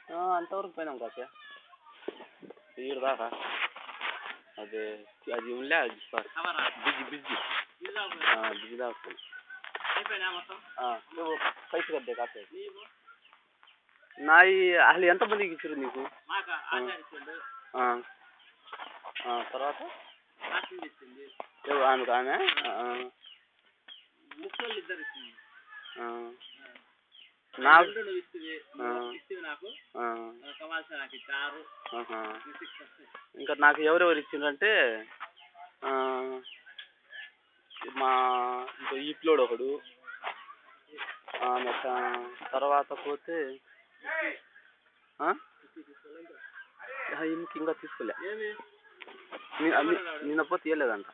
అంతవరకు పోయినాం కాక ఈడు దాకా అదే అది ఉండే బిజీ బిజీ బిజీ దాకా పైసలు కద్దే కాసే నాయి అసలు ఎంతమందికి ఇచ్చారు నీకు తర్వాత ఆమెకు ఆమె ఇంకా నాకు ఎవరెవరు ఇచ్చిండ్రంటే మా ఈ పిల్లోడు ఒకడు తర్వాత పోతే ఇంకా తీసుకోలే నిన్న పోతే ఇవ్వలేదంట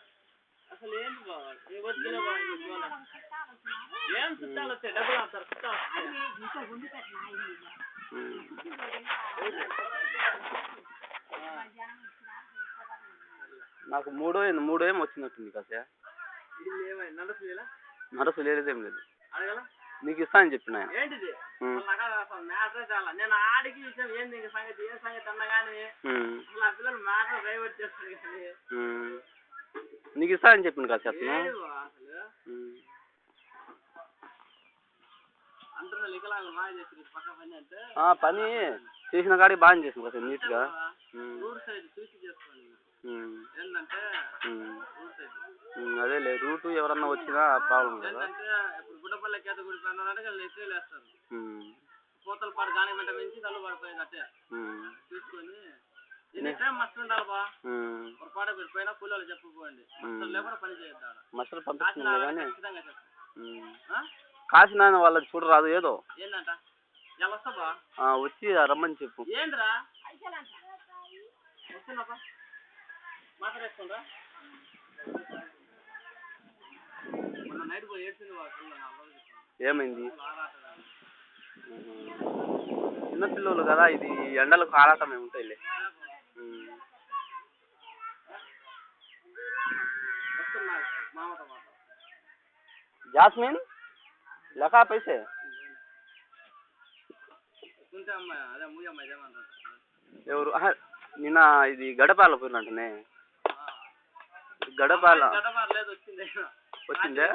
నాకు మూడో ఏమో వచ్చినట్టుంది కాసే నరసు లేదేం లేదు నీకు ఇస్తా అని చెప్పిన నీకు ఇస్తా అని చెప్పింది కాసే అతను పని చేసిన కాడికి బాగా చేసింది కాసే నీట్గా అదే లేదు రూటు ఎవరన్నా వచ్చినా ప్రాబ్లం కదా మసలు పంపిస్తుంది కానీ కాసిన వాళ్ళకి చూడరాదు ఏదో వచ్చి రమ్మని చెప్పు ఏమైంది చిన్నపిల్లలు కదా ఇది ఎండలకు ఆరాటం ఏముంటాయిలే జాస్మిన్ లకా పైసే ఎవరు నిన్న ఇది గడపాల పోయినట్టునే గడపాల వచ్చిందే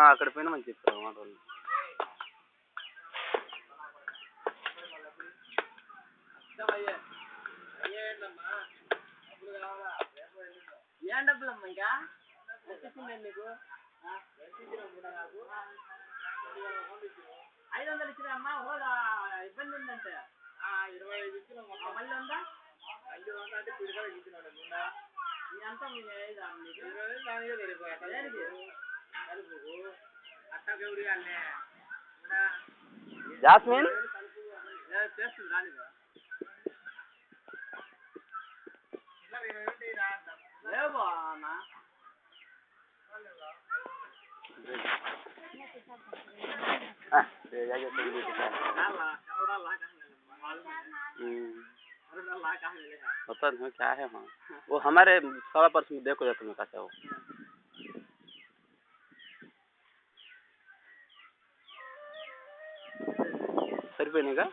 అక్కడ పోయినామని చెప్పారు మాట వాళ్ళు ఏం డబ్బులమ్మా ఇంకా వచ్చేసిందండి నీకు 500 ఇచ్చినమ్మా ఇబ్బంది ఉందంటే 25 ఇచ్చిన మళ్ళీ ఉందా అంటే అంతా జాస్మిన్ చేస్తుంది రానిగా లేవా అన్నా पता नहीं क्या है वहाँ वो हमारे 100% देखो जाते में कैसे हो सर पे नहीं का